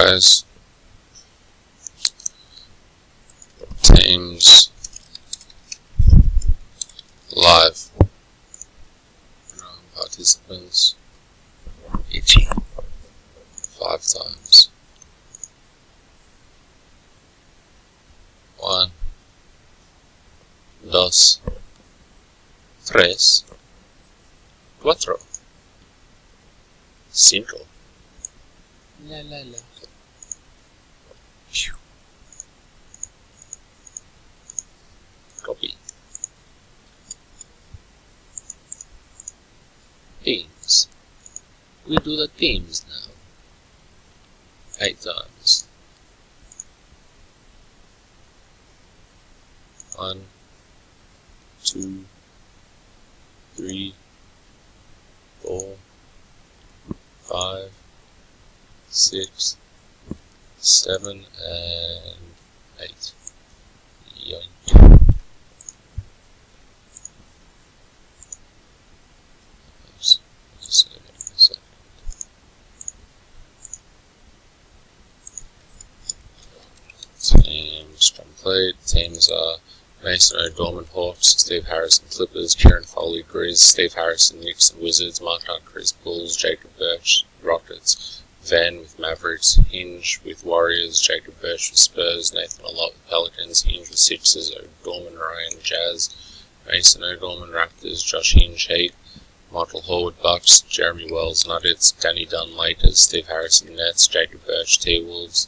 guys. Teams live. Participants itchy 5 times. 1, 2, 3, 4, 5. La la la. Copy. Teams. We do the teams now. 8 times. 1, 2, 3, 4, 5, 6, 7, and 8. Yoink. Just a second. Teams complete. Teams are Mason O'Dorman Hawks, Steve Harrison Clippers, Kieran Foley Grizz, Steve Harrison Knicks and Wizards, Mark Hunt Chris Bulls, Jacob Birch Rockets, Van with Mavericks, Hinge with Warriors, Jacob Birch with Spurs, Nathan Allott with Pelicans, Hinge with Sixers, O'Dorman Ryan Jazz, Mason O'Dorman Raptors, Josh Hinge Heat, Michael Horwood Bucks, Jeremy Wells Nuggets, Danny Dunn Lakers, Steve Harrison Nets, Jacob Birch T-Wolves,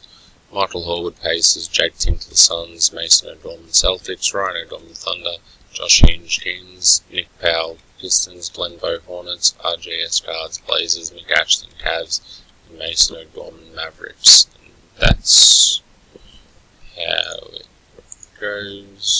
Michael Horwood Pacers, Jake Tinkler Suns, Mason O'Dorman Celtics, Ryan O'Dorman Thunder, Josh Hinge Kings, Nick Powell Pistons, Glenbow Hornets, RJS Cards Blazers, Mick Ashton Cavs, and Mason O'Dorman Mavericks. And that's how it goes.